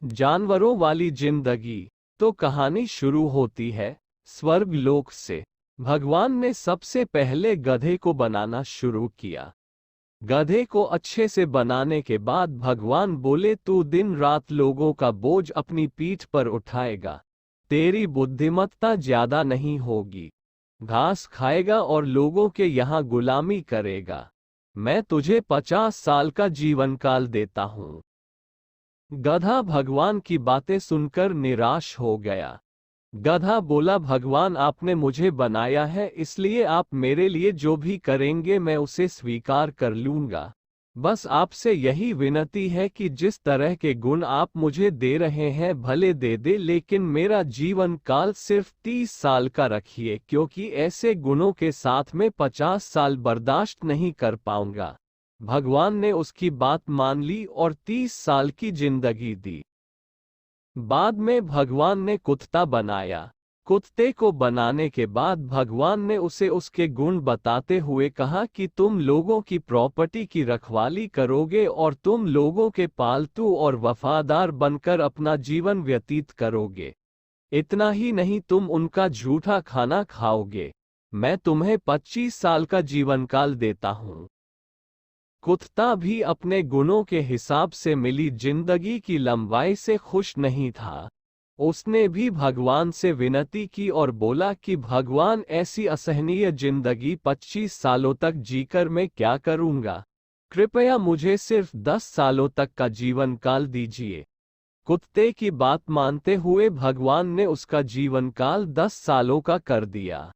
जानवरों वाली जिंदगी। तो कहानी शुरू होती है स्वर्गलोक से। भगवान ने सबसे पहले गधे को बनाना शुरू किया। गधे को अच्छे से बनाने के बाद भगवान बोले, तू दिन रात लोगों का बोझ अपनी पीठ पर उठाएगा। तेरी बुद्धिमत्ता ज्यादा नहीं होगी। घास खाएगा और लोगों के यहाँ गुलामी करेगा। मैं तुझे 50 साल का जीवन काल देता हूँ। गधा भगवान की बातें सुनकर निराश हो गया। गधा बोला, भगवान आपने मुझे बनाया है, इसलिए आप मेरे लिए जो भी करेंगे मैं उसे स्वीकार कर लूंगा। बस आपसे यही विनती है कि जिस तरह के गुण आप मुझे दे रहे हैं भले दे दे, लेकिन मेरा जीवन काल सिर्फ 30 साल का रखिए, क्योंकि ऐसे गुणों के साथ मैं 50 साल बर्दाश्त नहीं कर पाऊंगा। भगवान ने उसकी बात मान ली और 30 साल की जिंदगी दी। बाद में भगवान ने कुत्ता बनाया। कुत्ते को बनाने के बाद भगवान ने उसे उसके गुण बताते हुए कहा कि तुम लोगों की प्रॉपर्टी की रखवाली करोगे और तुम लोगों के पालतू और वफादार बनकर अपना जीवन व्यतीत करोगे। इतना ही नहीं, तुम उनका झूठा खाना खाओगे। मैं तुम्हें 25 साल का जीवन काल देता हूँ। कुत्ता भी अपने गुणों के हिसाब से मिली जिंदगी की लंबाई से खुश नहीं था। उसने भी भगवान से विनती की और बोला कि भगवान, ऐसी असहनीय जिंदगी 25 सालों तक जीकर मैं क्या करूंगा। कृपया मुझे सिर्फ 10 सालों तक का जीवन काल दीजिए। कुत्ते की बात मानते हुए भगवान ने उसका जीवन काल 10 सालों का कर दिया।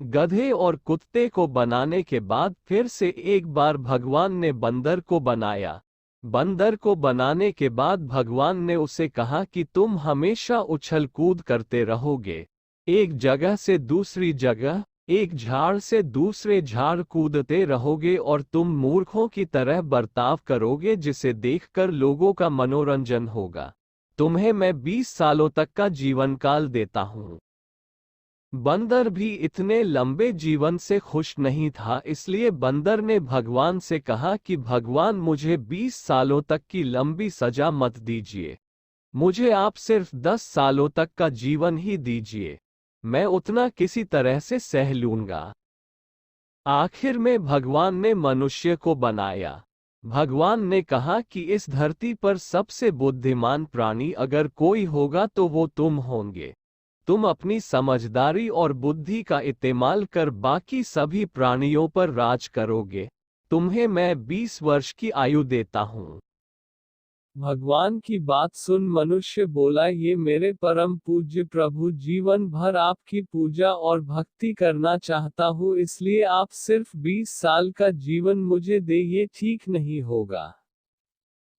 गधे और कुत्ते को बनाने के बाद फिर से एक बार भगवान ने बंदर को बनाया। बंदर को बनाने के बाद भगवान ने उसे कहा कि तुम हमेशा उछल कूद करते रहोगे। एक जगह से दूसरी जगह, एक झाड़ से दूसरे झाड़ कूदते रहोगे और तुम मूर्खों की तरह बर्ताव करोगे, जिसे देखकर लोगों का मनोरंजन होगा। तुम्हें मैं 20 सालों तक का जीवन काल देता हूँ। बंदर भी इतने लंबे जीवन से खुश नहीं था, इसलिए बंदर ने भगवान से कहा कि भगवान, मुझे 20 सालों तक की लंबी सजा मत दीजिए। मुझे आप सिर्फ 10 सालों तक का जीवन ही दीजिए। मैं उतना किसी तरह से सह लूंगा। आखिर में भगवान ने मनुष्य को बनाया। भगवान ने कहा कि इस धरती पर सबसे बुद्धिमान प्राणी अगर कोई होगा तो वो तुम होंगे। तुम अपनी समझदारी और बुद्धि का इस्तेमाल कर बाकी सभी प्राणियों पर राज करोगे। तुम्हें मैं 20 वर्ष की आयु देता हूँ। भगवान की बात सुन मनुष्य बोला, ये मेरे परम पूज्य प्रभु, जीवन भर आपकी पूजा और भक्ति करना चाहता हूँ, इसलिए आप सिर्फ 20 साल का जीवन मुझे दे, ये ठीक नहीं होगा।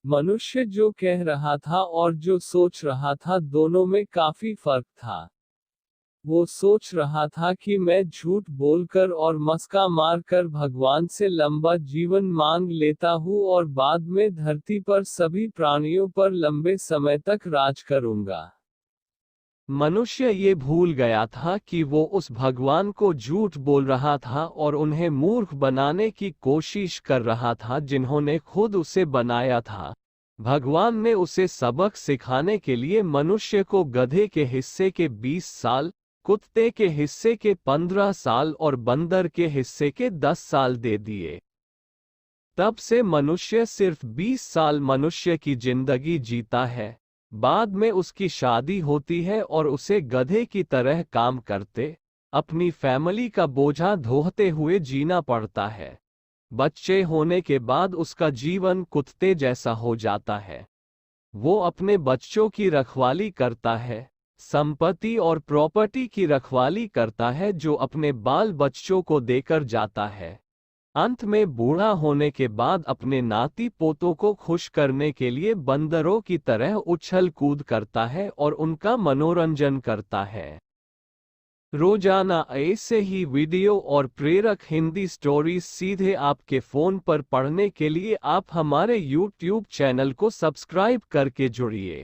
मनुष्य जो कह रहा था और जो सोच रहा था दोनों में काफी फर्क था। वो सोच रहा था कि मैं झूठ बोलकर और मस्का मारकर भगवान से लंबा जीवन मांग लेता हूँ और बाद में धरती पर सभी प्राणियों पर लंबे समय तक राज करूंगा। मनुष्य ये भूल गया था कि वो उस भगवान को झूठ बोल रहा था और उन्हें मूर्ख बनाने की कोशिश कर रहा था जिन्होंने खुद उसे बनाया था। भगवान ने उसे सबक सिखाने के लिए मनुष्य को गधे के हिस्से के 20 साल, कुत्ते के हिस्से के 15 साल और बंदर के हिस्से के 10 साल दे दिए। तब से मनुष्य सिर्फ 20 साल मनुष्य की जिंदगी जीता है। बाद में उसकी शादी होती है और उसे गधे की तरह काम करते, अपनी फैमिली का बोझा ढोते हुए जीना पड़ता है। बच्चे होने के बाद उसका जीवन कुत्ते जैसा हो जाता है। वो अपने बच्चों की रखवाली करता है, संपत्ति और प्रॉपर्टी की रखवाली करता है जो अपने बाल बच्चों को देकर जाता है। अंत में बूढ़ा होने के बाद अपने नाती पोतों को खुश करने के लिए बंदरों की तरह उछल कूद करता है और उनका मनोरंजन करता है। रोजाना ऐसे ही वीडियो और प्रेरक हिंदी स्टोरीज सीधे आपके फोन पर पढ़ने के लिए आप हमारे YouTube चैनल को सब्सक्राइब करके जुड़िए।